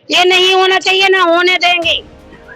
ये नहीं होना चाहिए, ना होने देंगे।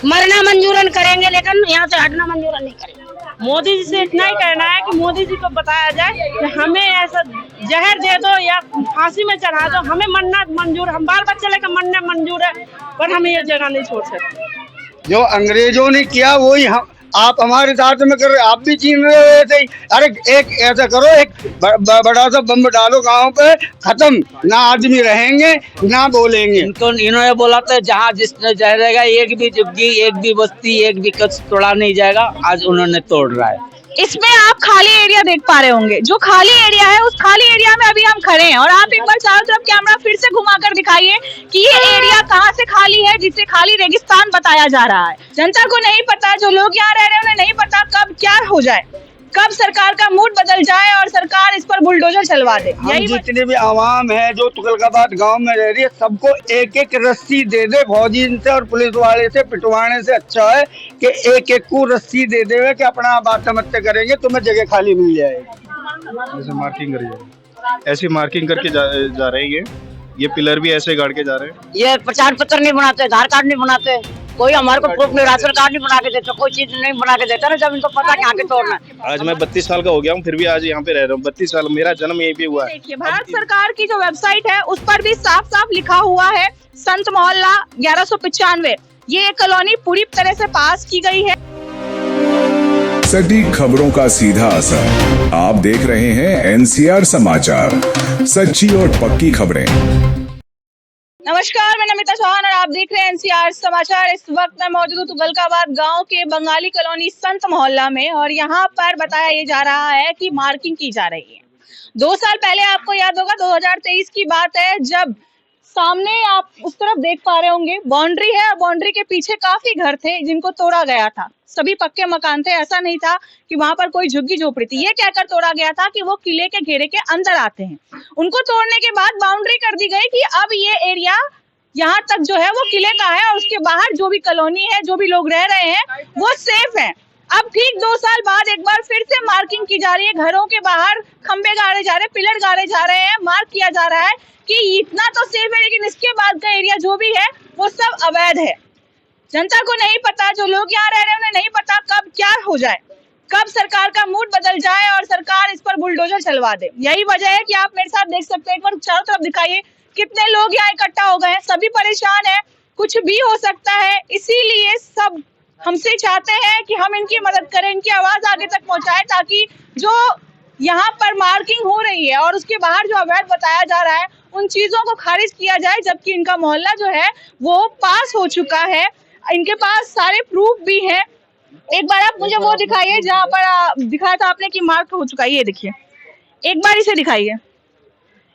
मरना मंजूरन करेंगे लेकिन यहाँ से हटना मंजूरन नहीं करेंगे। मोदी जी से इतना ही कहना है कि मोदी जी को बताया जाए कि हमें ऐसा जहर दे दो या फांसी में चढ़ा दो, हमें मरना मंजूर, हम बाल बच्चे लेकर मरना मंजूर है, पर हमें ये जगह नहीं छोड़ सकते। जो अंग्रेजों ने किया वही हम आप हमारे साथ में कर रहे, आप भी छीन रहे हो ऐसे ही। अरे एक ऐसा करो, एक बड़ा सा बम डालो गांव पे, खत्म, ना आदमी रहेंगे ना बोलेंगे। इन्होंने बोला था जहाँ जिसने जाएगा एक भी झुग्गी, एक भी बस्ती, एक भी कच्छ तोड़ा नहीं जाएगा, आज उन्होंने तोड़ रहा है। इसमें आप खाली एरिया देख पा रहे होंगे, जो खाली एरिया है उस खाली एरिया में अभी हम खड़े हैं और आप एक बार चारों तरफ कैमरा फिर से घुमाकर दिखाइए कि ये एरिया कहाँ से खाली है, जिसे खाली रेगिस्तान बताया जा रहा है। जनता को नहीं पता, जो लोग यहाँ रह रहे हैं उन्हें नहीं पता कब क्या हो जाए, कब सरकार का मूड बदल जाए और सरकार इस पर बुलडोजर चलवा दे। हम जितने भी आवाम है जो तुगलकाबाद गांव में रह रही है, सबको एक एक रस्सी दे दे। फौजी से और पुलिस वाले से पिटवाने से अच्छा है कि एक एक को रस्सी दे दे कि अपना आत्महत्या करेंगे, तुम्हें जगह खाली मिल जाएगी। ऐसे मार्किंग करिए, ऐसी मार्किंग करके जा रहे हैं। ये पिलर भी ऐसे गाड़ के जा रहे हैं। ये प्रचार पत्र नहीं बनाते, आधार कार्ड नहीं बनाते, कोई हमारे को प्रूफ नहीं, राशन कार्ड नहीं बना के देते, कोई चीज नहीं बना के देता ना, जब इनको पता क्या के तोड़ना है। आज मैं 32 साल का हो गया हूँ, फिर भी आज यहाँ पे रह रहा हूँ। 32 साल, मेरा जन्म यहीं पे हुआ है। देखिए, भारत सरकार की जो वेबसाइट है उस पर भी साफ साफ लिखा हुआ है संत मोहल्ला 1195। ये कॉलोनी पूरी तरह से पास की गई है। सटीक खबरों का सीधा असर। आप देख रहे हैं NCR समाचार, सच्ची और पक्की खबरें। नमस्कार, मैं नमिता चौहान और आप देख रहे हैं NCR समाचार। इस वक्त मैं मौजूद हूँ तुगलकाबाद गांव के बंगाली कॉलोनी संत मोहल्ला में और यहाँ पर बताया ये जा रहा है कि मार्किंग की जा रही है। 2 साल पहले आपको याद होगा, 2023 की बात है, जब सामने आप उस तरफ देख पा रहे होंगे बाउंड्री है और बाउंड्री के पीछे काफी घर थे जिनको तोड़ा गया था। सभी पक्के मकान थे, ऐसा नहीं था कि वहां पर कोई झुग्गी झोपड़ी थी। ये कहकर तोड़ा गया था कि वो किले के घेरे के अंदर आते हैं। उनको तोड़ने के बाद बाउंड्री कर दी गई कि अब ये एरिया यहाँ तक जो है वो किले का है और उसके बाहर जो भी कॉलोनी है, जो भी लोग रह रहे हैं वो सेफ है। अब ठीक 2 साल बाद एक बार फिर से मार्किंग की जा रही है। घरों के बाहर खंबे गाड़े जा रहे हैं, पिलर गाड़े जा रहे हैं, मार्क किया जा रहा है कि इतना तो सेफ है, लेकिन इसके बाद का एरिया जो भी है वो सब अवैध है। जनता को नहीं पता, जो लोग यहाँ रह रहे हैं उन्हें नहीं पता कब क्या हो जाए, कब सरकार का मूड बदल जाए और सरकार इस पर बुलडोजर चलवा दे। यही वजह है कि आप मेरे साथ देख सकते हैं, एक बार चारों तरफ दिखाइए कितने लोग यहाँ इकट्ठा हो गए हैं। सभी परेशान है, कुछ भी हो सकता है, इसीलिए सब हमसे चाहते हैं कि हम इनकी मदद करें, इनकी आवाज आगे तक पहुंचाएं, ताकि जो यहाँ पर मार्किंग हो रही है और उसके बाहर जो अवैध बताया जा रहा है उन चीजों को खारिज किया जाए, जबकि इनका मोहल्ला जो है वो पास हो चुका है, इनके पास सारे प्रूफ भी हैं। एक बार आप मुझे वो दिखाइए जहाँ पर दिखाया था आपने कि मार्क हो चुका है, ये देखिए, एक बार इसे दिखाइए।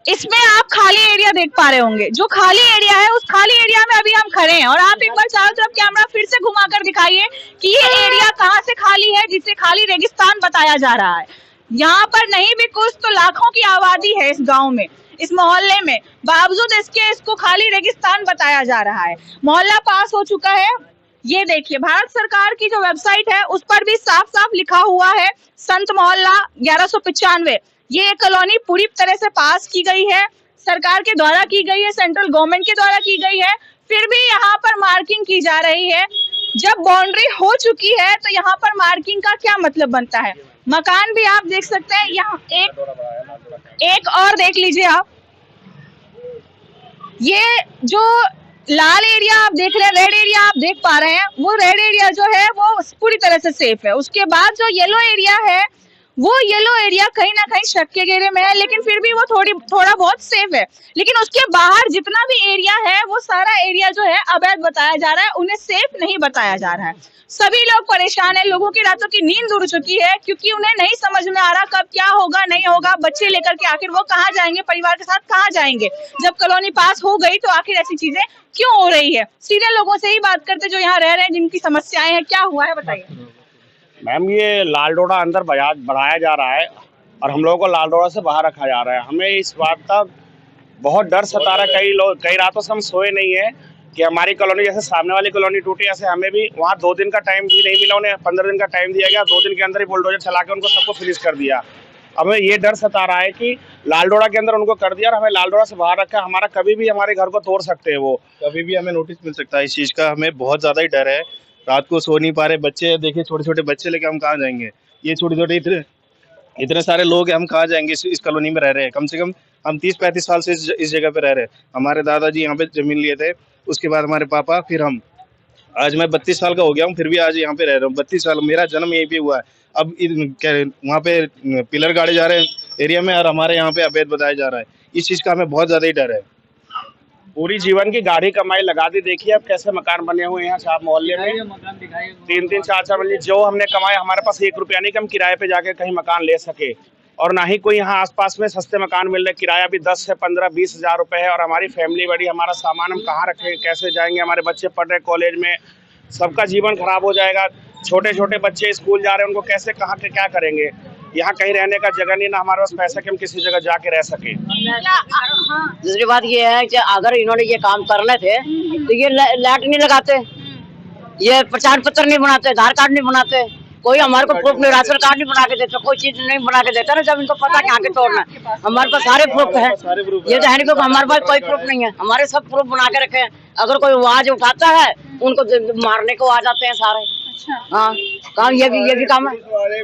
इसमें आप खाली एरिया देख पा रहे होंगे, जो खाली एरिया है उस खाली एरिया में अभी हम खड़े हैं और आप एक बार चारों तरफ कैमरा फिर से घुमाकर दिखाइए कि ये एरिया कहाँ से खाली है, जिसे खाली रेगिस्तान बताया जा रहा है। यहाँ पर नहीं भी कुछ तो लाखों की आबादी है इस गांव में, इस मोहल्ले में, बावजूद इसके इसको खाली रेगिस्तान बताया जा रहा है। मोहल्ला पास हो चुका है। ये देखिए, भारत सरकार की जो वेबसाइट है उस पर भी साफ साफ लिखा हुआ है संत मोहल्ला 1195। ये कॉलोनी पूरी तरह से पास की गई है, सरकार के द्वारा की गई है, सेंट्रल गवर्नमेंट के द्वारा की गई है, फिर भी यहाँ पर मार्किंग की जा रही है। जब बाउंड्री हो चुकी है तो यहाँ पर मार्किंग का क्या मतलब बनता है। मकान भी आप देख सकते हैं, यहाँ एक और देख लीजिए आप, ये जो लाल एरिया आप देख रहे हैं, रेड एरिया आप देख पा रहे हैं, वो रेड एरिया जो है वो पूरी तरह से सेफ है। उसके बाद जो येलो एरिया है, वो येलो एरिया कहीं ना कहीं शक के घेरे में है, लेकिन फिर भी वो थोड़ा बहुत सेफ है। लेकिन उसके बाहर जितना भी एरिया है वो सारा एरिया जो है अवैध बताया जा रहा है, उन्हें सेफ नहीं बताया जा रहा है। सभी लोग परेशान है, लोगों की रातों की नींद उड़ चुकी है, क्योंकि उन्हें नहीं समझ में आ रहा कब क्या होगा, नहीं होगा। बच्चे लेकर के आखिर वो कहाँ जाएंगे, परिवार के साथ कहाँ जाएंगे। जब कॉलोनी पास हो गई तो आखिर ऐसी चीजें क्यों हो रही है। सीधे लोगों से ही बात करते जो यहाँ रह रहे हैं, जिनकी समस्याएं हैं, क्या हुआ है बताइए। मैम, ये लाल डोरा अंदर बढ़ाया जा रहा है और हम लोगों को लाल डोरा से बाहर रखा जा रहा है। हमें इस बात का बहुत डर सता रहा है। कई रातों से हम सोए नहीं है कि हमारी कॉलोनी, जैसे सामने वाली कॉलोनी टूटी, ऐसे हमें भी वहाँ 2 दिन का टाइम भी नहीं मिला। उन्हें 15 दिन का टाइम दिया गया, 2 दिन के अंदर ही बुलडोजर चला के उनको सबको फिनिश कर दिया। हमें ये डर सता रहा है कि लालडोड़ा के अंदर उनको कर दिया और हमें लालडोड़ा से बाहर रखा, हमारा कभी भी हमारे घर को तोड़ सकते हैं वो, कभी भी हमें नोटिस मिल सकता है इस चीज़ का। हमें बहुत ज़्यादा ही डर है, रात को सो नहीं पा रहे बच्चे, देखिए छोटे छोटे बच्चे लेके हम कहाँ जाएंगे, ये छोटे छोटे इतने सारे लोग हैं, हम कहाँ जाएंगे। इस कॉलोनी में रह रहे हैं, कम से कम हम 30-35 साल से इस जगह पे रह रहे हैं। हमारे दादाजी यहाँ पे ज़मीन लिए थे, उसके बाद हमारे पापा, फिर हम। आज मैं 32 साल का हो गया हूँ, फिर भी आज यहाँ पे रह रहा हूँ। 32 साल, मेरा जन्म यहीं पे हुआ है। अब वहाँ पे पिलर गाड़े जा रहे हैं एरिया में और हमारे यहाँ पे अवैध बताया जा रहा है। इस चीज़ का हमें बहुत ज़्यादा ही डर है। पूरी जीवन की गाढ़ी कमाई लगा दी, देखिए अब कैसे मकान बने हुए हैं साहब मोहल्ले में, 3-3, 4-4 मंजिल। जो हमने कमाया, हमारे पास 1 रुपया नहीं कि हम किराए पे जाके कहीं मकान ले सके, और ना ही कोई यहाँ आसपास में सस्ते मकान मिल रहे। किराया भी 10 से 15-20 हज़ार रुपए है, और हमारी फैमिली बड़ी, हमारा सामान हम कहाँ रखें, कैसे जाएंगे, हमारे बच्चे पढ़ रहे कॉलेज में, सबका जीवन खराब हो जाएगा। छोटे छोटे बच्चे स्कूल जा रहे हैं, उनको कैसे कहाँ के क्या करेंगे। यहाँ कहीं रहने का जगह नहीं, ना हमारे पास पैसा कि हम किसी जगह जाके रह सके। दूसरी बात ये है कि अगर इन्होंने ये काम करने थे तो ये लाइट नहीं लगाते, ये प्रचार पत्र नहीं बनाते, आधार कार्ड नहीं बनाते, कोई हमारे को प्रूफ नहीं, राशन कार्ड नहीं बना के देते, कोई चीज नहीं बना के देता ना। जब इनको पता कहाँ के तोड़ना है, हमारे पास सारे प्रूफ है। ये तो है नहीं कि हमारे पास कोई प्रूफ नहीं है, हमारे सब प्रूफ बना के रखे हैं। अगर कोई आवाज उठाता है उनको मारने को आ जाते हैं सारे। हाँ, काम ये भी काम है।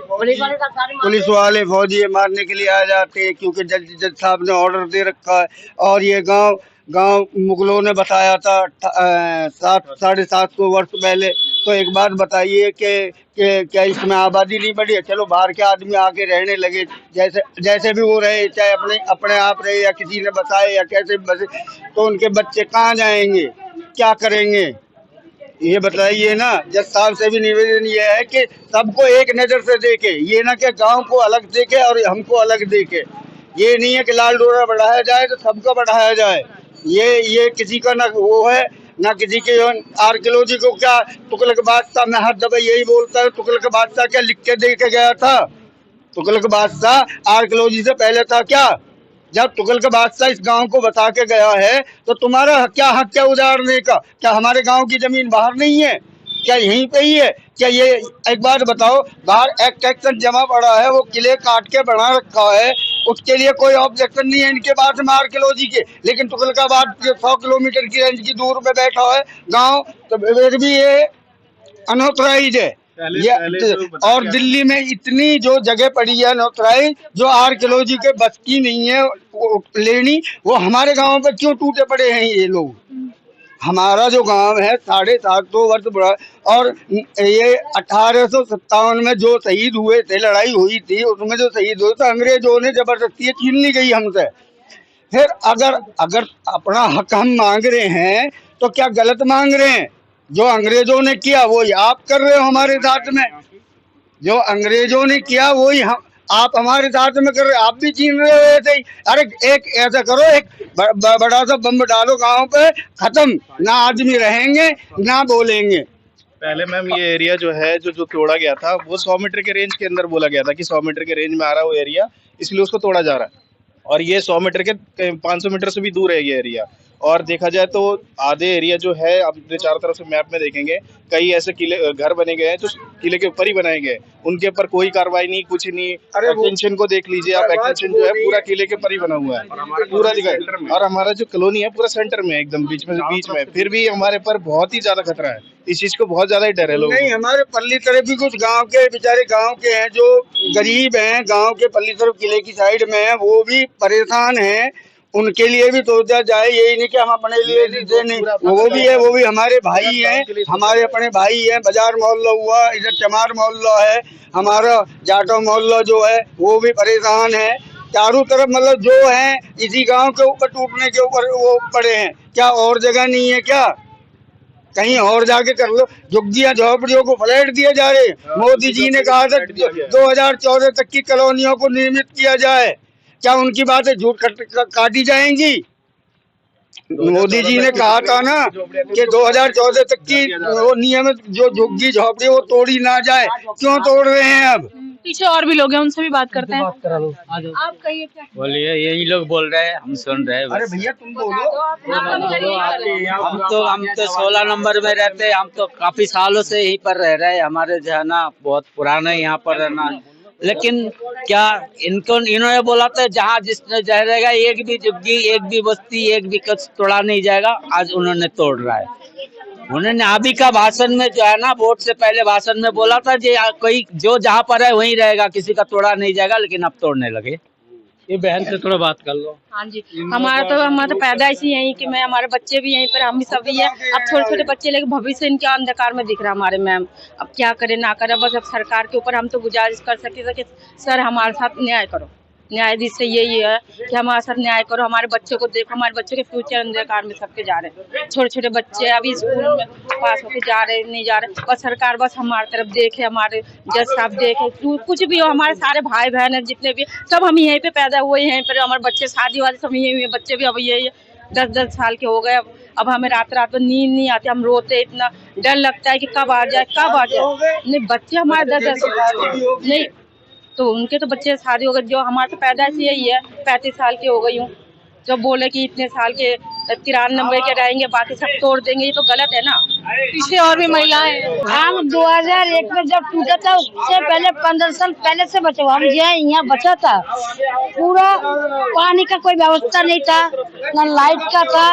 पुलिस वाले फौजी मारने के लिए आ जाते हैं, क्योंकि जज साहब ने ऑर्डर दे रखा है। और ये गांव मुगलों ने बताया था 700-750 वर्ष पहले। तो एक बात बताइए कि क्या इसमें आबादी नहीं बढ़ी है? चलो बाहर के आदमी आके रहने लगे, जैसे भी वो रहे, चाहे अपने आप रहे या किसी ने बताए या कैसे बसे, तो उनके बच्चे कहाँ जाएंगे, क्या करेंगे, ये बताइए ना। जज साहब से भी निवेदन ये है कि सबको एक नज़र से देखे, ये ना कि गांव को अलग देखे और हमको अलग देखे। ये नहीं है कि लालडोरा बढ़ाया जाए तो सबको बढ़ाया जाए, ये किसी का ना वो है ना किसी के। आर्कियोलॉजी को क्या तुगलक बादशाह, मैं हर दफा यही बोलता है, तुगलक बादशाह क्या लिख के दे के गया था? तुगलक बादशाह आर्कियोलॉजी से पहले था क्या? जब तुगलक बादशाह इस गांव को बता के गया है तो तुम्हारा क्या हक है उजाड़ने का? क्या हमारे गांव की जमीन बाहर नहीं है? क्या यहीं पे ही है? क्या ये एक बात बताओ, बाहर एक टैक्सन जमा पड़ा है, वो किले काट के बना रखा है, उसके लिए कोई ऑब्जेक्शन नहीं है इनके पास में आर्कियोलॉजी के। लेकिन तुगलकाबाद 100 किलोमीटर की रेंज की दूर पे बैठा है गांव, तो फिर भी ये अनऑथराइज है। और दिल्ली में इतनी जो जगह पड़ी है अनऑथराइज, जो आर्कियोलॉजी के बस की नहीं है लेनी, वो हमारे गांव पे क्यों टूटे पड़े हैं ये लोग? हमारा जो गांव है 750 वर्ष बड़ा, और ये 1857 में जो शहीद हुए थे, लड़ाई हुई थी, उसमें जो शहीद हुए थे अंग्रेजों ने जबरदस्ती छीन ली गई हमसे। फिर अगर अपना हक हम मांग रहे हैं तो क्या गलत मांग रहे हैं? जो अंग्रेजों ने किया वही आप कर रहे हो हमारे साथ में, जो अंग्रेजों ने किया वही आप हमारे साथ में कर रहे हो, आप भी छीन रहे हो ऐसे ही। अरे एक ऐसा करो, एक बड़ा सा बम डालो गांव पे, खत्म, ना आदमी रहेंगे ना बोलेंगे। पहले मैम ये एरिया जो है जो तोड़ा गया था, वो 100 मीटर के रेंज के अंदर बोला गया था कि 100 मीटर के रेंज में आ रहा है वो एरिया, इसलिए उसको तोड़ा जा रहा है। और ये 100 मीटर के 500 मीटर से भी दूर है ये एरिया। और देखा जाए तो आधे एरिया जो है, आप चारों तरफ से मैप में देखेंगे, कई ऐसे किले घर बने गए हैं जो किले के ऊपर ही बनाए गए, उनके ऊपर कोई कार्रवाई नहीं, कुछ नहीं। एक्सटेंशन को देख लीजिए आप, एक्सटेंशन जो है पूरा किले के ऊपर ही बना हुआ है, पूरा दिखाई। और हमारा जो कॉलोनी है पूरा सेंटर में, एकदम बीच में, फिर भी हमारे पर बहुत ही ज्यादा खतरा है। इस चीज को बहुत ज्यादा ही डर है लोगों को। नहीं, हमारे पल्ली तरफ भी कुछ गांव के बेचारे गांव के हैं जो गरीब हैं, गांव के पल्ली तरफ किले की साइड में है, वो भी परेशान हैं, उनके लिए भी सोचा जाए। यही नहीं कि हम अपने लिए नहीं, वो भी है, वो भी हमारे भाई हैं, हमारे अपने भाई हैं। बाजार मोहल्ला हुआ, इधर चमार मोहल्ला है, हमारा जाटो मोहल्ला जो है वो भी परेशान है। चारों तरफ मतलब जो है इसी गांव के ऊपर टूटने के ऊपर वो पड़े हैं। क्या और जगह नहीं है क्या? कहीं और जाके कर लो। झुग्गियां झोपड़ियों को फ्लैट दिए जा रहे हैं। मोदी जी ने कहा था 2014 तक की कॉलोनियों को निर्मित किया जाए, क्या उनकी बातें झूठ काटी जाएंगी? मोदी जी ने कहा था ना कि 2014 तक की वो नियमित जो झुग्गी झोपड़ी वो तोड़ी ना जाए, क्यों तोड़ रहे हैं अब? पीछे और भी लोग हैं, उनसे भी बात करते हैं। आप कहिए क्या बोलिए, यही लोग बोल रहे हैं, हम सुन रहे हैं। अरे भैया तुम बोलो। हम तो 16 नंबर में रहते हैं, हम तो काफी सालों से यहीं पर रह रहे हैं। हमारे जो है ना बहुत पुराना यहाँ पर रहना, लेकिन क्या इन्होंने बोला था जहाँ जिसने जह रहेगा एक भी झुग्गी, एक भी बस्ती, एक भी कच्छ तोड़ा नहीं जाएगा, आज उन्होंने तोड़ रहा है। उन्होंने अभी का भाषण में जो है ना, वोट से पहले भाषण में बोला था कि कोई जो जहाँ पर है वहीं रहेगा, किसी का तोड़ा नहीं जाएगा, लेकिन अब तोड़ने लगे। ये बहन से थोड़ा बात कर लो। हाँ जी, हमारा तो पैदाइश ही यही कि मैं, हमारे बच्चे भी यहीं पर, हम भी सभी है। अब छोटे छोटे बच्चे लेकिन भविष्य इनके अंधकार में दिख रहा हमारे मैम। अब क्या करे ना करे, बस अब सरकार के ऊपर हम तो गुजारिश कर सकते कि सर हमारे साथ न्याय करो। न्यायाधीश से यही है कि हमारे साथ न्याय करो, हमारे बच्चों को देखो, हमारे बच्चों के फ्यूचर अंधकार में सबके जा रहे हैं। छोटे छोटे बच्चे अभी स्कूल में पास होके जा रहे नहीं जा रहे, बस सरकार बस हमारी तरफ देखे, हमारे जज साहब देखे, कुछ भी हो, हमारे सारे भाई बहन है जितने भी, सब हम यहीं पे पैदा हुए, यहीं पर हमारे बच्चे शादी वाले सब यही हुए, बच्चे भी अब यही 10-10 साल के हो गए। अब हमें रात रात में नींद नहीं आती, हम रोते, इतना डर लगता है कि कब आ जाए कब आ जाए। नहीं बच्चे हमारे 10-10 नहीं, तो उनके तो बच्चे शादी हो गए, जो हमारे तो पैदाइश यही है, 35 साल की हो गई हूँ। जो बोले कि इतने साल के 93 के रहेंगे, बाकी सब तोड़ देंगे, ये तो गलत है ना। पीछे और भी महिलाएं। हम 2001 में जब टूटा था, उससे पहले 15 साल पहले से बचे हुए हम जो है यहाँ बचा था। पूरा पानी का कोई व्यवस्था नहीं था, न लाइट का था,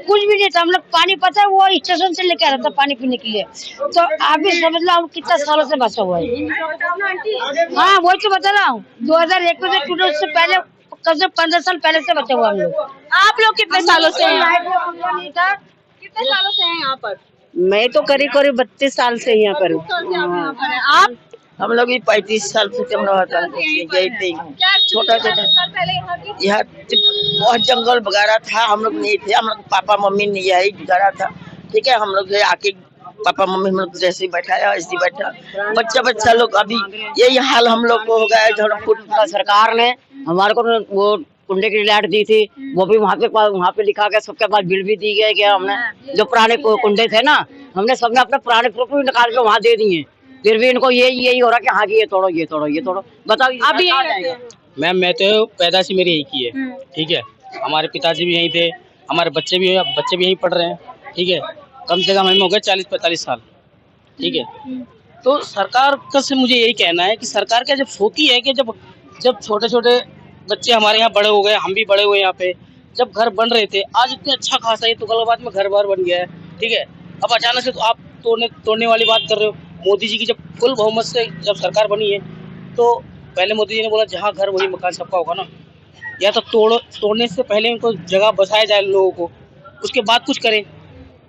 कुछ भी नहीं था। हम लोग पानी पता है वो स्टेशन से लेके आ रहा था पानी पीने के लिए। तो आप भी समझ लो हम कितना सालों से बचा हुआ है। हाँ वही तो बता रहा हूँ, 2001 में जब टूटा उससे पहले 15 साल पहले से बचे हुए हम लोग। आप लोग कितने सालों से हैं? कितने सालों से हैं यहाँ पर? मैं तो करीब 32 साल से यहाँ पर हूँ। आप? हम लोग 35 साल से छोटा यहाँ बहुत जंगल वगैरह था, हम लोग नहीं थे, हम लोग पापा मम्मी ने यही गुजारा था। ठीक है, हम लोग आके पापा मम्मी हम लोग जैसे ही बैठाया ऐसे ही बैठा, बच्चा लोग अभी यही हाल हम लोग को हो गया है। सरकार ने हमारे को वो कुंडे की लाइट दी थी, वो भी वहाँ पे लिखा गया, सबके पास बिल भी दी गया कि हमने जो पुराने कुंडे थे ना, हमने सबने अपने पुराने प्रूफ भी निकाल के वहाँ दे दिए। फिर भी इनको यही हो रहा कि हाँ जी ये तोड़ो ये तोड़ो ये तोड़ो। बताओ अभी मैम मैं तो पैदाइश मेरी यही की है। ठीक है, हमारे पिताजी भी यहीं थे, हमारे बच्चे भी यहीं पढ़ रहे हैं। ठीक है, कम से कम हमें हो गए 40-45 साल। ठीक है, तो सरकार का से मुझे यही कहना है कि सरकार क्या जब सोती है कि जब छोटे छोटे बच्चे हमारे यहाँ बड़े हो गए, हम भी बड़े हुए यहाँ पे, जब घर बन रहे थे, आज इतने अच्छा खासा ये तुगलकाबाद में घर बार बन गया है। ठीक है, अब अचानक से तो आप तोड़ने वाली बात कर रहे हो। मोदी जी की जब फुल बहुमत से जब सरकार बनी है, तो पहले मोदी जी ने बोला जहाँ घर वही मकान सबका होगा ना, या तो तोड़ने से पहले इनको जगह बसाया जाए लोगों को, उसके बाद कुछ करें।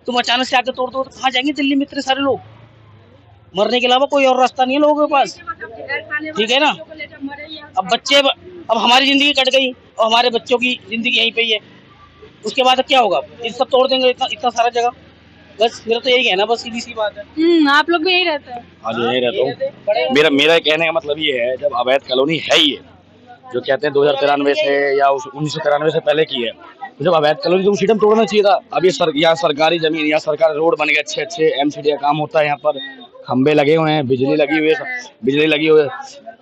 तुम अचानक से आके तोड़ दो तो कहाँ जाएंगे दिल्ली में इतने सारे लोग? मरने के अलावा कोई और रास्ता नहीं है लोगों के पास। ठीक है ना, अब हमारी जिंदगी कट गई और हमारे बच्चों की जिंदगी यहीं पे ही है, उसके बाद क्या होगा? ये सब तोड़ देंगे इतना सारा जगह। बस मेरा तो यही कहना, बस सीधी सी बात है। आप लोग भी यही रहते हैं? हाँ जी यही रहता हूँ। मेरा कहने का मतलब ये है, जब अवैध कॉलोनी है ही है, जो कहते हैं 2093 से या 1993 से पहले की है, तो जब अवैध कॉलोनी तो उसी टाइम तोड़ना चाहिए था। अब ये यहाँ सरकारी जमीन, यहाँ सरकारी रोड बन गए अच्छे MCD का काम होता है, यहाँ पर खंबे लगे हुए हैं, बिजली लगी हुई है,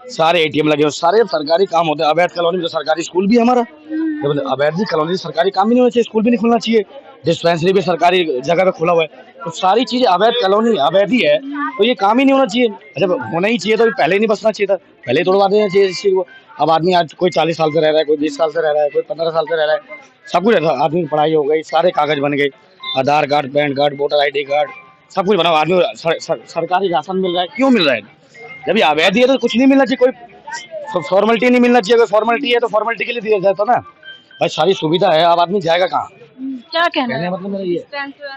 सारे ATM लगे हुए, सारे सरकारी काम होते हैं। अवैध कॉलोनी में तो सरकारी स्कूल भी हमारा, जब अवैध कॉलोनी सरकारी काम भी नहीं होना चाहिए, स्कूल भी नहीं खुलना चाहिए, डिस्पेंसरी भी सरकारी जगह पे खुला हुआ है, तो सारी चीजें अवैध कॉलोनी अवैध ही है, तो ये काम ही नहीं होना चाहिए। जब होना ही चाहिए तो पहले ही नहीं बसना चाहिए था, पहले ही तोड़वा देना चाहिए इस चीज को। अब आदमी आज कोई 40 साल से रह रहा है, कोई 20 साल से रह रहा है, कोई 15 साल से रह रहा है, सब कुछ रहता है। आदमी की पढ़ाई हो गई, सारे कागज बन गए, Aadhaar card, PAN card, voter ID card, सब कुछ बना। आदमी सरकारी राशन मिल रहा है, क्यों मिल रहा है? जब ये अवैध है तो कुछ नहीं मिलना चाहिए, कोई फॉर्मेलिटी नहीं मिलना चाहिए। अगर फॉर्मेलिटी है तो फॉर्मेलिटी के लिए दिया जाता ना, भाई सारी सुविधा है, अब आदमी जाएगा कहाँ? क्या कहना है? मतलब मेरा ये,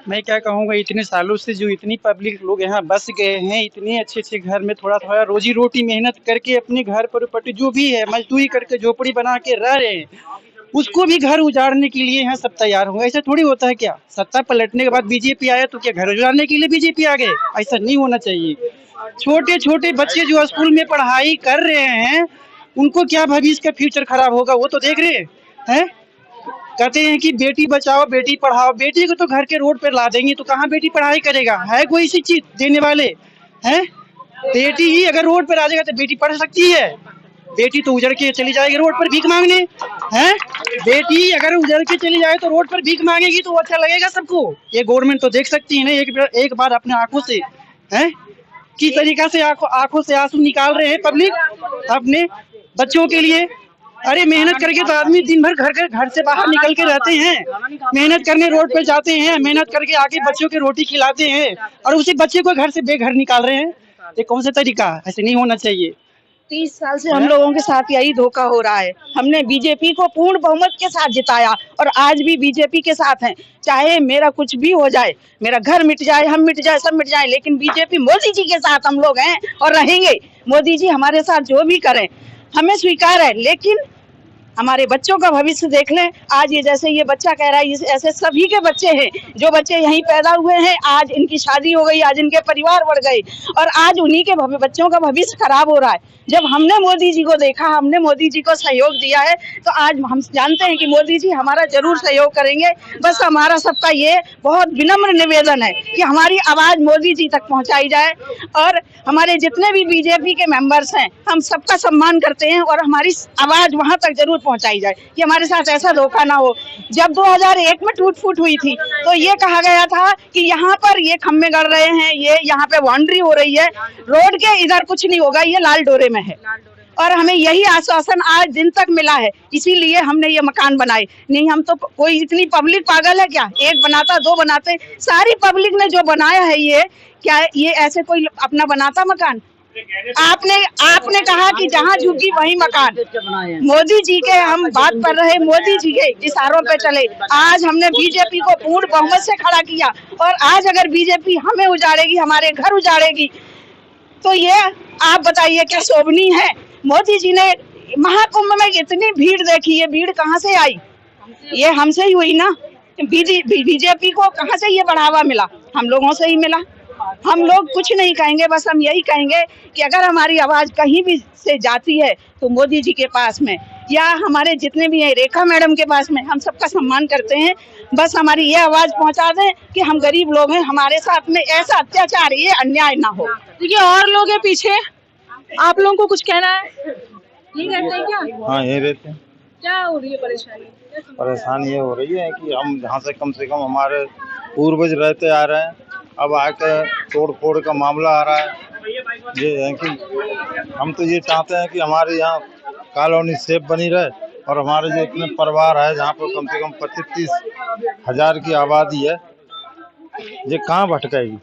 मैं क्या कहूँगा, इतने सालों से जो इतनी पब्लिक लोग यहाँ बस गए हैं, इतने अच्छे घर में थोड़ा थोड़ा रोजी रोटी मेहनत करके अपने घर पर जो भी है मजदूरी करके झोपड़ी बना के रह रहे हैं, उसको भी घर उजाड़ने के लिए यहाँ सब तैयार होंगे। ऐसा थोड़ी होता है क्या? सत्ता पलटने के बाद बीजेपी आया तो क्या घर उजाड़ने के लिए बीजेपी आ गए? ऐसा नहीं होना चाहिए। छोटे छोटे बच्चे जो स्कूल में पढ़ाई कर रहे हैं, उनको क्या भविष्य का फ्यूचर खराब होगा वो तो देख रहे हैं। कहते हैं कि बेटी बचाओ बेटी पढ़ाओ, बेटी को तो घर के रोड पर ला देंगे तो कहाँ बेटी पढ़ाई करेगा? है कोई शिक्षित देने वाले हैं? बेटी ही अगर रोड पर आ जाएगा तो बेटी पढ़ सकती है? बेटी तो उजड़ के चली जाएगी रोड पर भीख मांगने, हैं? बेटी अगर उजड़ के चली जाए तो रोड पर भीख मांगेगी तो अच्छा लगेगा सबको? ये गवर्नमेंट तो देख सकती है ना एक बार अपने आंखों से, हैं? किस तरीका से आंखों से आंसू निकाल रहे हैं पब्लिक। अपने बच्चों के लिए। अरे मेहनत करके तो आदमी दिन भर घर से बाहर निकल के रहते हैं, मेहनत करने रोड पे जाते हैं, मेहनत करके आके बच्चों के रोटी खिलाते हैं और उसी बच्चे को घर से बेघर निकाल रहे हैं। ये कौन सा तरीका? ऐसे नहीं होना चाहिए। 30 साल से हम लोगों के साथ यही धोखा हो रहा है। हमने बीजेपी को पूर्ण बहुमत के साथ जिताया और आज भी बीजेपी के साथ हैं। चाहे मेरा कुछ भी हो जाए, मेरा घर मिट जाए, हम मिट जाए, सब मिट जाए, लेकिन बीजेपी मोदी जी के साथ हम लोग हैं और रहेंगे। मोदी जी हमारे साथ जो भी करें हमें स्वीकार है, लेकिन हमारे बच्चों का भविष्य देख लें। आज ये जैसे ये बच्चा कह रहा है, ऐसे सभी के बच्चे हैं जो बच्चे यहीं पैदा हुए हैं, आज इनकी शादी हो गई, आज इनके परिवार बढ़ गए और आज उन्हीं के बच्चों का भविष्य खराब हो रहा है। जब हमने मोदी जी को देखा, हमने मोदी जी को सहयोग दिया है, तो आज हम जानते हैं कि मोदी जी हमारा जरूर सहयोग करेंगे। बस हमारा सबका ये बहुत विनम्र निवेदन है कि हमारी आवाज मोदी जी तक पहुंचाई जाए और हमारे जितने भी बीजेपी के मेंबर्स हैं, हम सबका सम्मान करते हैं और हमारी आवाज वहां तक जरूर पहुंचाई जाए कि हमारे साथ ऐसा धोखा ना हो। जब 2001 में टूट फूट हुई थी तो ये कहा गया था कि यहाँ पर ये खम्भे गड़ रहे हैं, ये यहाँ पे बाउंड्री हो रही है, रोड के इधर कुछ नहीं होगा, ये लाल डोरे में है। और हमें यही आश्वासन आज दिन तक मिला है, इसीलिए हमने ये मकान बनाए। नहीं हम तो कोई इतनी पब्लिक पागल है क्या? एक बनाता, दो बनाते, सारी पब्लिक ने जो बनाया है ये क्या ये ऐसे कोई अपना बनाता मकान? आपने कहा कि जहाँ झुकी वही मकान। मोदी जी के हम बात कर रहे, मोदी जी के इशारों पे चले। आज हमने बीजेपी को पूर्ण बहुमत से खड़ा किया और आज अगर बीजेपी हमें उजाड़ेगी, हमारे घर उजाड़ेगी, तो ये आप बताइए क्या शोभनीय है? मोदी जी ने महाकुंभ में इतनी भीड़ देखी, ये भीड़ कहाँ से आई? ये हमसे ही हुई ना। बीजेपी को कहाँ से ये बढ़ावा मिला? हम लोगों से ही मिला। हम लोग कुछ नहीं कहेंगे, बस हम यही कहेंगे कि अगर हमारी आवाज कहीं भी से जाती है तो मोदी जी के पास में या हमारे जितने भी हैं, रेखा मैडम के पास में, हम सबका सम्मान करते हैं। बस हमारी ये आवाज पहुंचा दें कि हम गरीब लोग हैं, हमारे साथ में ऐसा अत्याचार, ये अन्याय ना हो। देखिए और लोग हैं पीछे, आप लोगों को कुछ कहना है? ये कहते हैं क्या? हाँ ये रहते हैं। क्या हो रही है परेशानी? परेशानी ये हो रही है कि हम जहाँ से कम हमारे पूर्वज रहते आ रहे हैं, अब आके तोड़ फोड़ का मामला आ रहा है। ये है कि हम तो ये चाहते हैं कि हमारे यहाँ कॉलोनी सेफ बनी रहे और हमारे जो इतने परिवार है जहाँ पर कम से कम 25-30 हजार की आबादी है, ये कहाँ भटकेगी?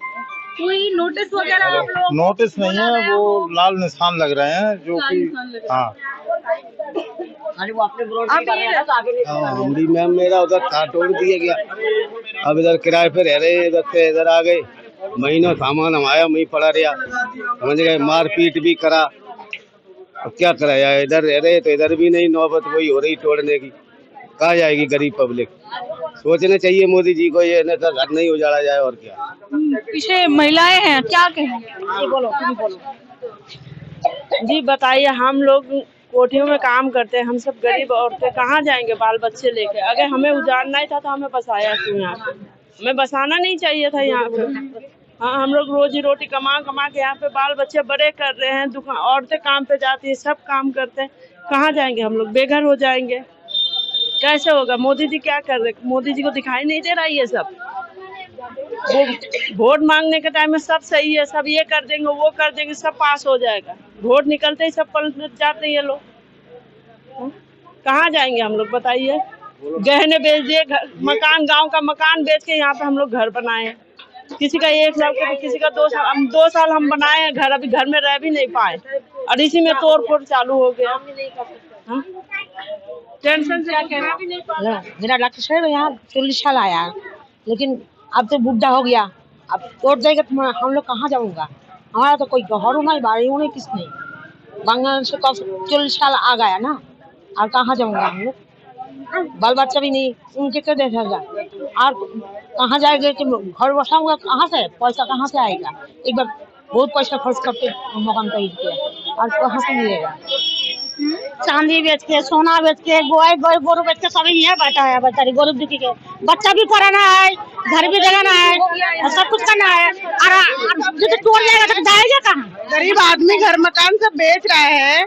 कोई नोटिस वगैरह? नोटिस नहीं है, वो लाल निशान लग रहे हैं जो कि हाँ मैम मेरा उधर था तोड़ दिया गया, अब इधर किराए पे रह रहे, इधर से इधर आ गए, महीनों सामान हमारा वहीं पड़ा रहा, समझ गए, मार पीट भी करा। अब क्या करा यार, इधर रह रहे तो इधर भी नहीं, नौबत वही हो रही तोड़ने की। कहाँ जाएगी गरीब पब्लिक? सोचना चाहिए मोदी जी को ये नहीं तो घर नहीं उजाड़ा जाए और क्या। पीछे महिलाएं हैं, क्या कहें? बोलो जी, बताइए। हम लोग कोठियों में काम करते हैं, हम सब गरीब औरतें कहाँ जाएंगे बाल बच्चे लेके? अगर हमें उजाड़ना ही था तो हमें बसाया क्यों यहाँ पे? हमें बसाना नहीं चाहिए था यहाँ पे। हाँ, हम लोग रोजी रोटी कमा के यहाँ पे बाल बच्चे बड़े कर रहे हैं, दुकान औरतें काम पे जाती है, सब काम करते हैं, कहाँ जाएंगे हम लोग? बेघर हो जाएंगे, कैसे होगा? मोदी जी क्या कर रहे? मोदी जी को दिखाई नहीं दे रहा है ये सब? वो वोट मांगने के टाइम में सब सही है, सब ये कर देंगे, वो कर देंगे, सब पास हो जाएगा। वोट निकलते ही सब पलट जाते हैं ये लोग। कहाँ जाएंगे हम लोग बताइए? गहने बेच दिए, मकान, गांव का मकान बेच के यहाँ पे हम लोग घर बनाए हैं। किसी का 1 साल का, किसी का 2 साल। 2 साल हम बनाए हैं घर, अभी घर में रह भी नहीं पाए और इसी में तोड़ फोड़ चालू हो गया। टेंशन से क्या कहना भी नहीं पा रहा। मेरा लक्ष्य है यहाँ 40 साल आया, लेकिन अब तो बुढ़ा हो गया, अब तोड़ देगा तो हम लोग कहाँ जाऊँगा? हमारा तो कोई घर नहीं, बाड़ी नहीं, किस नहीं। बांग्लादेश से 40 साल आ गया ना, और कहाँ जाऊँगा हम लोग? बाल बच्चा भी नहीं, उनके क्या देखेगा? और कहाँ जाएगा कि घर बसाऊंगा कहाँ से? पैसा कहाँ से आएगा? एक बार बहुत पैसा खर्च करके मकान खरीद के, और कहाँ से मिलेगा? चांदी बेच के, सोना बेच के, गोरू बेच के सभी यहाँ बैठा है बेचारी गरीब दुखी के। बच्चा भी पढ़ाना है, घर भी जलाना है, सब कुछ करना है, और जो टूट जाएगा तो जाएगा कहाँ? गरीब आदमी घर मकान सब बेच रहे हैं,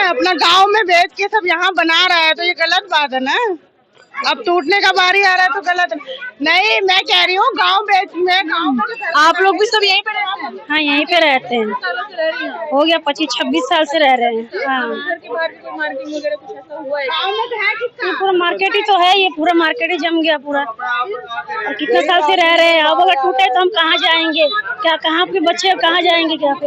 अपना गांव में बेच के सब यहाँ बना रहा है, तो ये गलत बात है ना। अब टूटने का बारी आ रहा है तो गलत नहीं। मैं कह रही हूँ गाँव में आप लोग भी सब यहीं पे रहते हैं? हाँ यहीं पे रहते हैं, हो गया 25-26 साल से रह रहे हैं। हाँ पूरा मार्केट ही तो है, ये पूरा मार्केट ही जम गया पूरा। और कितने साल से रह रहे हैं, अब अगर टूटे तो हम कहाँ जाएंगे, क्या कहाँ के बच्चे कहाँ जाएंगे, क्या पे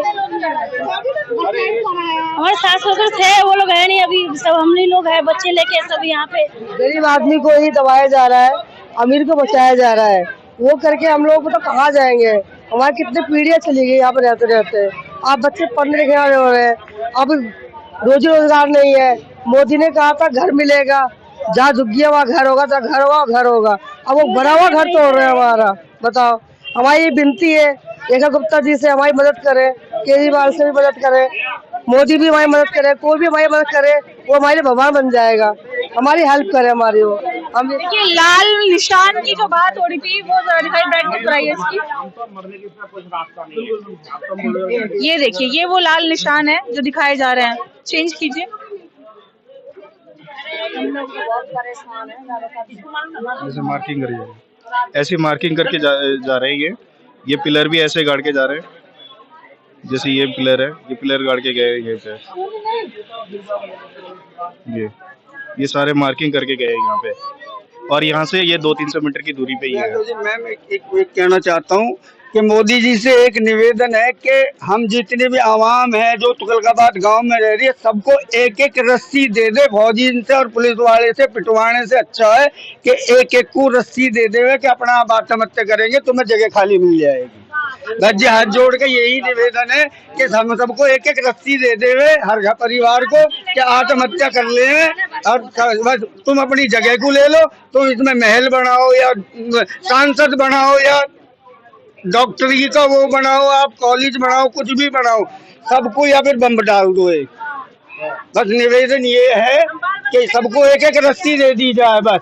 हमारे सास ससुर थे वो लोग है नहीं, अभी सब हम ही लोग हैं, बच्चे लेके सब यहाँ पे। गरीब आदमी को ही दबाया जा रहा है, अमीर को बचाया जा रहा है, वो करके हम लोग तो कहाँ जाएंगे। हमारी कितनी पीढ़ियाँ चली गई यहाँ पे रहते रहते। आप बच्चे पढ़ने लिखने वाले हो रहे हैं, अब रोजी रोजगार नहीं है। मोदी ने कहा था घर मिलेगा, जहाँ झुग्गियाँ वहाँ घर होगा, जहाँ घर होगा घर होगा। अब वो बना हुआ घर तोड़ रहे हैं हमारा। बताओ, हमारी ये विनती है रेखा गुप्ता जी से, हमारी मदद करें, केजरीवाल से भी मदद करें, मोदी भी हमारी मदद करे, कोई भी हमारी मदद करे, वो हमारे भगवान बन जाएगा। हमारी हेल्प करे हमारी वो। हम देखिए लाल निशान की जो बात हो रही थी वो दिखाई ब्राइटनेस कराइए इसकी। ये देखिए, ये वो लाल निशान है जो दिखाए जा रहे हैं। चेंज कीजिए। जैसे मार्किंग करी है, ऐसी मार्किंग करके जा रहे हैं। ये पिलर भी ऐसे गाड़ के जा रहे हैं, जैसे ये पिलर है, ये पिलर गाड़ के गए ये पे। ये सारे मार्किंग करके गए यहाँ पे, और यहाँ से ये 200-300 मीटर की दूरी पे ही है। मैं एक कहना चाहता हूँ कि मोदी जी से एक निवेदन है कि हम जितने भी आवाम है जो तुगलकाबाद गांव में रह रही है, सबको एक एक रस्सी दे दे। फौजी से और पुलिस वाले से पिटवाने से अच्छा है कि एक एक को रस्सी दे दे कि अपना आत्महत्या करेंगे, तुम्हें जगह खाली मिल जाएगी। बस हाथ जोड़ के यही निवेदन है कि हम सबको एक एक रस्सी दे देवे हर परिवार को कि आत्महत्या कर ले, और बस तुम अपनी जगह को ले लो। तुम इसमें महल बनाओ या सांसद बनाओ या डॉक्टरी का वो बनाओ, आप कॉलेज बनाओ, कुछ भी बनाओ, सबको या फिर बम डाल दो। एक बस निवेदन ये है कि सबको एक एक रस्सी दे दी जाए। बस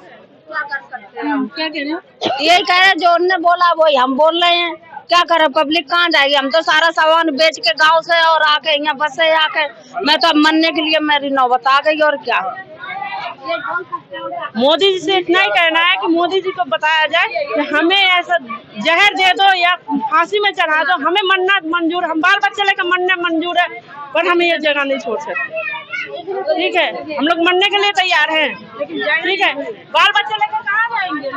क्या कह रहे हो? यही कह रहे, जो उन्होंने बोला वही हम बोल रहे हैं। क्या करें, पब्लिक कहाँ जाएगी? हम तो सारा सामान बेच के गांव से और आके यहाँ बस से आके, मैं तो अब मरने के लिए मेरी नौबत आ गई। और क्या, मोदी जी से इतना ही कहना है कि मोदी जी को बताया जाए कि हमें ऐसा जहर दे दो या फांसी में चढ़ा दो, हमें मरना मंजूर, हम बाल बच्चे लेकर मरना मंजूर है, पर हमें ये जगह नहीं छोड़ सकते। ठीक है, हम लोग मरने के लिए तैयार हैं, ठीक है, बाल बच्चे लेकर कहाँ जाएंगे?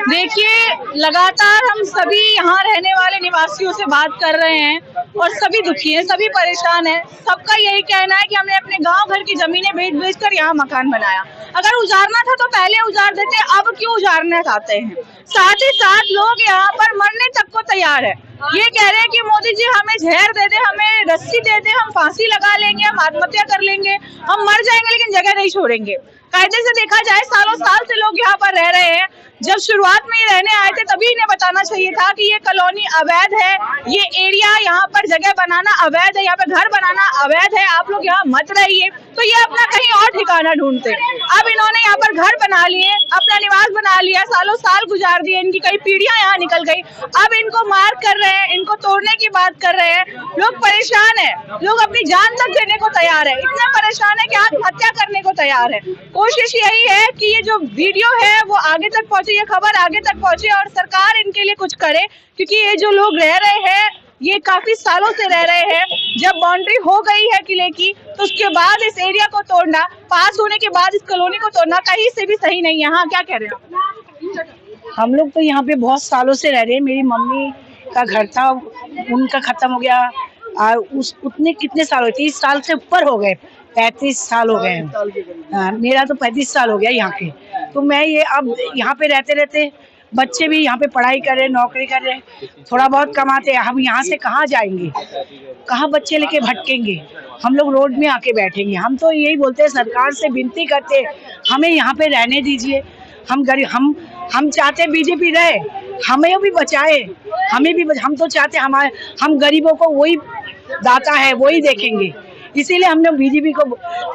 देखिए लगातार हम सभी यहाँ रहने वाले निवासियों से बात कर रहे हैं और सभी दुखी हैं, सभी परेशान हैं। सबका यही कहना है कि हमने अपने गांव घर की जमीनें बेच कर यहाँ मकान बनाया। अगर उजारना था तो पहले उजाड़ देते, अब क्यों उजाड़ना चाहते हैं? साथ ही साथ लोग यहाँ पर मरने तक को तैयार है। ये कह रहे हैं कि मोदी जी हमें जहर दे दे, हमें रस्सी दे दे, हम फांसी लगा लेंगे, हम आत्महत्या कर लेंगे, हम मर जाएंगे लेकिन जगह नहीं छोड़ेंगे। कायदे से देखा जाए सालों साल से लोग यहाँ पर रह रहे हैं। जब शुरुआत में ये रहने आए थे तभी इन्हें बताना चाहिए था कि ये कॉलोनी अवैध है, ये एरिया यहाँ पर जगह बनाना अवैध है, यहाँ पे घर बनाना अवैध है, आप लोग यहाँ मत रहिए। तो ये अपना कहीं और ठिकाना ढूंढते। अब इन्होंने यहाँ पर घर बना लिए, अपना निवास बना लिया, सालों साल गुजार दिए, इनकी कई पीढ़ियां यहाँ निकल गई। अब इनको मार कर रहे हैं, इनको तोड़ने की बात कर रहे हैं। लोग परेशान है, लोग अपनी जान तक देने को तैयार है, इतने परेशान है कि आत्महत्या करने को तैयार है। कोशिश यही है कि ये जो वीडियो है वो आगे तक पहुंचे, ये खबर आगे तक पहुंचे और सरकार इनके लिए कुछ करे, क्योंकि ये जो लोग रह रहे हैं ये काफी सालों से रह रहे हैं। जब बाउंड्री हो गई है किले की तो उसके बाद इस एरिया को तोड़ना, पास होने के बाद इस कॉलोनी को तोड़ना कहीं से भी सही नहीं है। हाँ, क्या कह रहे हो? हम लोग तो यहाँ पे बहुत सालों से रह रहे हैं। मेरी मम्मी का घर था, उनका खत्म हो गया, उतने कितने साल हो, 30 साल से ऊपर हो गए, 35 साल हो गए हैं। मेरा तो 35 साल हो गया यहाँ के। तो मैं ये अब यहाँ पे रहते रहते बच्चे भी यहाँ पे पढ़ाई कर रहे, नौकरी कर रहे, थोड़ा बहुत कमाते हैं। हम यहाँ से कहाँ जाएंगे, कहाँ बच्चे लेके भटकेंगे? हम लोग रोड में आके बैठेंगे। हम तो यही बोलते हैं, सरकार से विनती करते हैं, हमें यहाँ पे रहने दीजिए। हम गरीब, हम चाहते बीजेपी रहे, हमें भी बचाए, हमें भी हम तो चाहते हम गरीबों को वही दाता है, वही देखेंगे। इसीलिए हमने बीजेपी को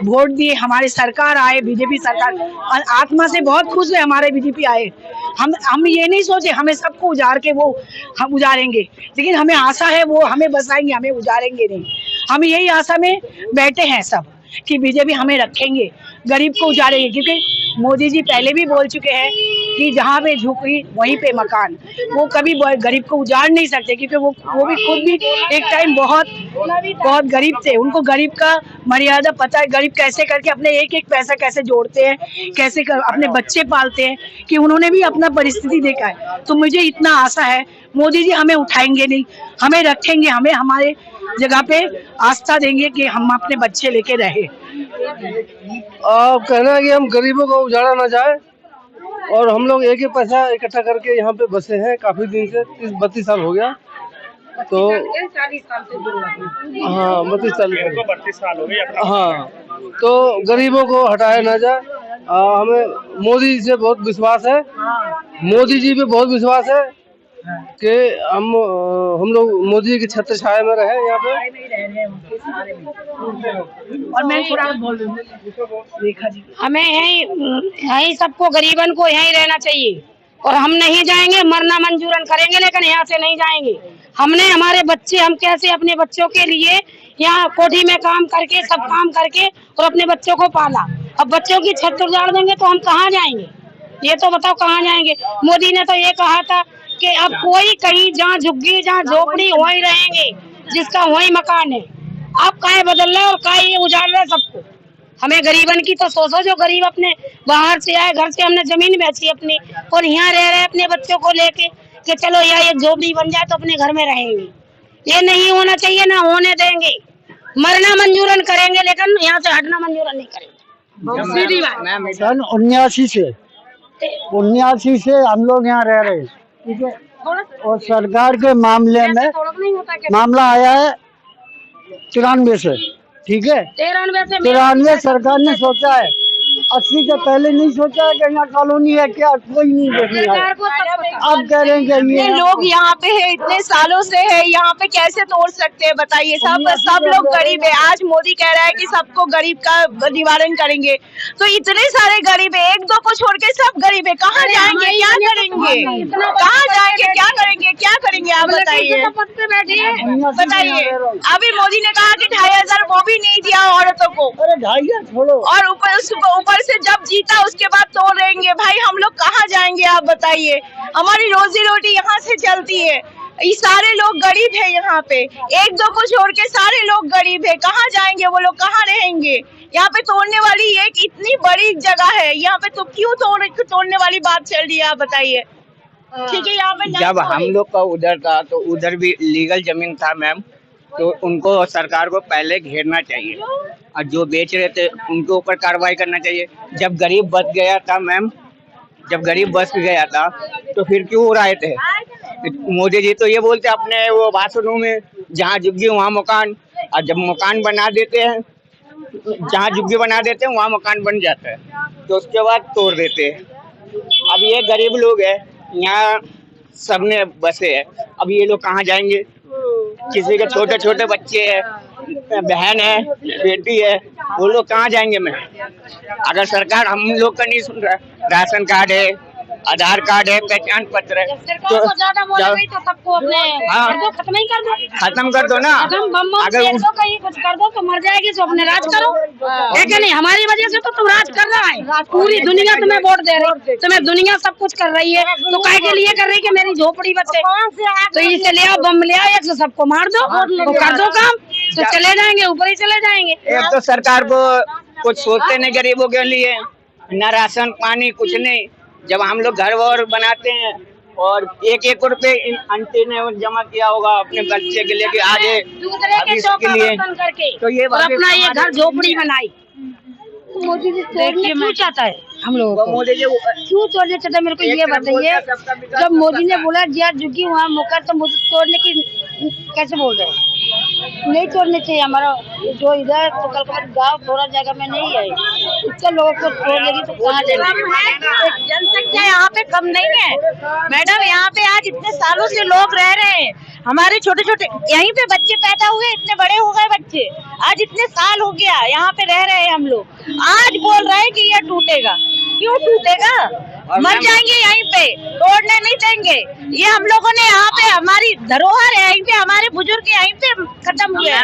वोट दिए। हमारे सरकार आए, बीजेपी सरकार, और आत्मा से बहुत खुश है हमारे बीजेपी आए। हम ये नहीं सोचे हमें सबको उजाड़ के वो हम उजाड़ेंगे, लेकिन हमें आशा है वो हमें बसाएंगे, हमें उजाड़ेंगे नहीं। हम यही आशा में बैठे हैं सब कि बीजेपी हमें रखेंगे, गरीब को उजाड़ेंगे, क्योंकि मोदी जी पहले भी बोल चुके हैं कि जहाँ पे झुकी वहीं पे मकान। वो कभी गरीब को उजाड़ नहीं सकते, क्योंकि वो भी खुद भी एक टाइम बहुत गरीब थे। उनको गरीब का मर्यादा पता है, गरीब कैसे करके अपने एक एक पैसा कैसे जोड़ते हैं, कैसे अपने बच्चे पालते हैं, कि उन्होंने भी अपना परिस्थिति देखा है। तो मुझे इतना आशा है मोदी जी हमें उठाएंगे नहीं, हमें रखेंगे, हमें हमारे जगह पे आस्था देंगे कि हम अपने बच्चे लेके रहे। कहना है कि हम गरीबों को उजाड़ा ना जाए, और हम लोग एक एक पैसा इकट्ठा करके यहाँ पे बसे हैं काफी दिन से, 30-32 साल हो गया। तो 40 साल से हाँ 32 साल हो गए। हाँ, तो गरीबों को हटाया ना जाए। हमें मोदी जी से बहुत विश्वास है, मोदी जी पे बहुत विश्वास है कि हम लोग मोदी जी की छत्र छाया में रहे यहाँ पे। और मैं थोड़ा बोल दूँ, हमें यहीं सबको गरीबन को यहीं रहना चाहिए, और हम नहीं जाएंगे, मरना मंजूरन करेंगे, लेकिन यहाँ से नहीं जाएंगे। हमने हमारे बच्चे, हम कैसे अपने बच्चों के लिए यहाँ कोठी में काम करके, सब काम करके और अपने बच्चों को पाला। अब बच्चों की छत उजाड़ देंगे तो हम कहाँ जाएंगे? ये तो बताओ कहाँ जाएंगे? मोदी ने तो ये कहा था कि अब कोई कहीं जहाँ झुग्गी जहाँ झोपड़ी वहीं रहेंगे, जिसका वहीं मकान है। अब काहे बदल रहे और काहे ये उजाड़ रहे सबको? हमें गरीबन की तो सोचो, जो गरीब अपने बाहर से आए, घर से हमने जमीन बेची अपनी और यहाँ रह रहे अपने बच्चों को लेके कि चलो यहाँ एक झोपड़ी बन जाए तो अपने घर में रहेंगे। ये नहीं होना चाहिए, ना होने देंगे। मरना मंजूरन करेंगे, लेकिन यहाँ से हटना मंजूरन नहीं करेंगे। सीधी बात। सन 79 से हम लोग यहाँ रह रहे हैं, ठीक है। और सरकार के मामले में मामला आया है 93 से, ठीक है। 93 सरकार ने सोचा है, 80 से पहले नहीं सोचा है कि यहाँ कॉलोनी है क्या, कोई नहीं देखने आया। अब कह रहे हैं कि ये लोग यहाँ पे है, इतने सालों से है, यहाँ पे कैसे तोड़ सकते हैं बताइए? सब लोग गरीब है। आज मोदी कह रहा है कि सबको गरीब का निवारण करेंगे, तो इतने सारे गरीब है, एक दो को छोड़ के सब गरीब है। कहाँ जाएंगे, क्या करेंगे, कहाँ जाएंगे, क्या करेंगे आप बताइए? अभी मोदी ने कहा कि 2500 वो भी नहीं दिया औरतों को, और ऊपर से जब जीता उसके बाद तोड़ देंगे। भाई हम लोग कहाँ जाएंगे आप बताइए? हमारी रोजी रोटी यहाँ से चलती है। ये सारे लोग गरीब है यहाँ पे, एक दो को छोड़ के सारे लोग गरीब है। कहाँ जाएंगे वो लोग, कहाँ रहेंगे? यहाँ पे तोड़ने वाली एक इतनी बड़ी जगह है, यहाँ पे तो क्यों तोड़ने वाली बात चल रही है आप बताइए? ठीक है, यहाँ पे जब हम लोग का उधर था तो उधर भी लीगल जमीन था मैम, तो उनको सरकार को पहले घेरना चाहिए और जो बेच रहे थे उनके ऊपर कार्रवाई करना चाहिए। जब गरीब बच गया था मैम, जब गरीब बच गया था तो फिर क्यों उड़ाए थे? मोदी जी तो ये बोलते अपने वो भाषणों में, जहाँ झुग्गी वहाँ मकान, और जब मकान बना देते हैं, जहाँ झुग्गी बना देते हैं वहाँ मकान बन जाता है, तो उसके बाद तोड़ देते हैं। अब ये गरीब लोग है यहाँ सबने बसे है, अब ये लोग कहाँ जाएंगे? किसी के छोटे छोटे बच्चे है, बहन है, बेटी है, वो लोग कहाँ जाएंगे? मैं अगर सरकार हम लोग का नहीं सुन रहा, राशन कार्ड है, आधार कार्ड है, पहचान पत्र है, तो सबको अपने खत्म ही कर दो, खत्म कर दो ना। अगर कहीं कुछ कर दो तो मर जाएगी, तो अपने राज करो। है नहीं? हमारी वजह से तो तुम राज कर रहा है, पूरी दुनिया तुम्हें वोट दे रही, तुम्हें दुनिया सब कुछ कर रही है, तो काहे के लिए कर रही है कि मेरी झोपड़ी बचे? तो इसे ले आओ, बम ले आओ, एक से सबको मार दो, तो कर दो काम, तो चले जाएंगे, ऊपर ही चले जाएंगे। एक तो सरकार को कुछ सोचते नहीं गरीबों के लिए, न राशन पानी कुछ नहीं। जब हम लोग घर वर बनाते हैं और 1-1 रुपए इन आंटी ने जमा किया होगा अपने बच्चे के लिए कि आगे भविष्य के लिए, तो ये अपना ये घर झोपड़ी बनाई। मोदी जी क्यों चाहता है हम लोगों को? मोदी जी क्यों तोड़ने चाहता है? मेरे को ये बताइए। जब मोदी ने बोला जहाँ झुग्गी वहाँ मौका, तो मोदी तोड़ने की कैसे बोल रहे हैं? नहीं तोड़ने चाहिए। हमारा जो इधर तो कल गाँव थोड़ा जगह में नहीं है, इतने लोगों को तोड़ लेगी तो कहाँ जाएगी? जनसंख्या यहाँ पे कम नहीं है मैडम, यहाँ पे आज इतने सालों से लोग रह रहे हैं। हमारे छोटे छोटे यहीं पे बच्चे पैदा हुए, इतने बड़े हो गए बच्चे, आज इतने साल हो गया यहाँ पे रह रहे हैं हम लोग। आज बोल रहे हैं कि ये टूटेगा, क्यों टूटेगा? मर जाएंगे यहीं पे, तोड़ने नहीं देंगे। ये हम लोगों ने यहाँ पे, हमारी धरोहर है यहीं पे, हमारे बुजुर्ग यहीं पे खत्म हुए हैं।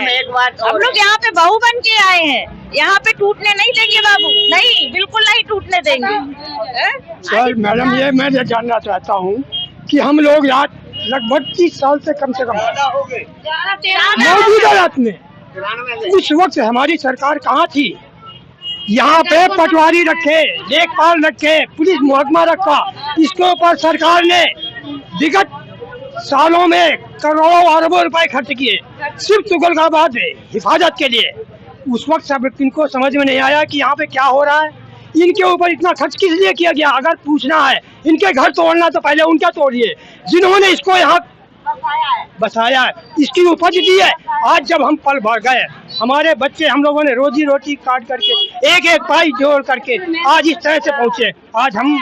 हम लोग यहाँ पे बहू बन के आए हैं, यहाँ पे टूटने नहीं देंगे बाबू, नहीं, बिल्कुल नहीं टूटने देंगे। सर मैडम, ये मैं जानना चाहता हूँ कि हम लोग यहाँ लगभग 30 साल से कम मौजूदा रात में, उस वक्त हमारी सरकार कहाँ थी? यहाँ पे पटवारी रखे, लेखपाल रखे, पुलिस मुहकमा रखा, इसके ऊपर सरकार ने विगत सालों में करोड़ों अरबों रुपए खर्च किए सिर्फ तुगलकाबाद हिफाजत के लिए। उस वक्त सब इनको समझ में नहीं आया कि यहाँ पे क्या हो रहा है, इनके ऊपर इतना खर्च किस लिए किया गया। अगर पूछना है इनके घर तोड़ना तो पहले उनका तोड़िए, जिन्होंने इसको यहाँ बसाया है, इसकी उपज दी है। आज जब हम पल भर गए, हमारे बच्चे, हम लोगों ने रोजी रोटी काट करके एक एक पाई जोड़ करके आज इस तरह से पहुंचे। आज हम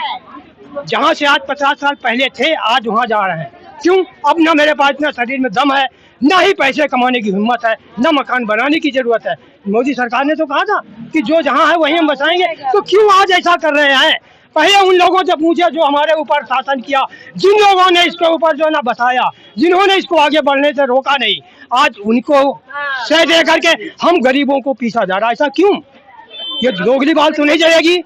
जहां से आज 50 साल पहले थे, आज वहां जा रहे हैं। क्यों? अब ना मेरे पास इतना शरीर में दम है, ना ही पैसे कमाने की हिम्मत है, ना मकान बनाने की जरूरत है। मोदी सरकार ने तो कहा था कि जो जहाँ है वहीं हम बसाएंगे, तो क्यों आज ऐसा कर रहे हैं? पहले उन लोगों से पूछे जो हमारे ऊपर शासन किया, जिन लोगों ने इसके ऊपर जो ना बसाया, जिन्होंने इसको आगे बढ़ने से रोका नहीं, आज उनको सह दे करके हम गरीबों को पीछा जा रहा है। ऐसा क्यों? ये दोगली बात तो नहीं चलेगी।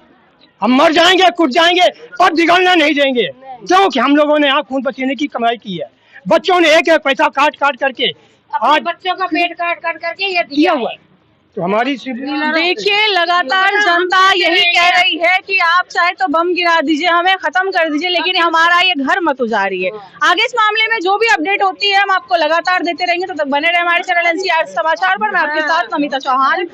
हम मर जाएंगे, कुट जाएंगे, पर बिगड़ना नहीं देंगे, क्योंकि हम लोगों ने यहाँ खून पसीने की कमाई की है। बच्चों ने एक एक पैसा काट काट करके आज बच्चों का पेट काट काट करके ये दिया हुआ है। तो हमारी देखिए, लगातार जनता यही कह रही है कि आप चाहे तो बम गिरा दीजिए, हमें खत्म कर दीजिए, लेकिन हमारा ये घर मत उजाड़िए। आगे इस मामले में जो भी अपडेट होती है हम आपको लगातार देते रहेंगे। तो तक बने रहे हमारे चैनल NCR समाचार पर। मैं आपके साथ नमिता चौहान।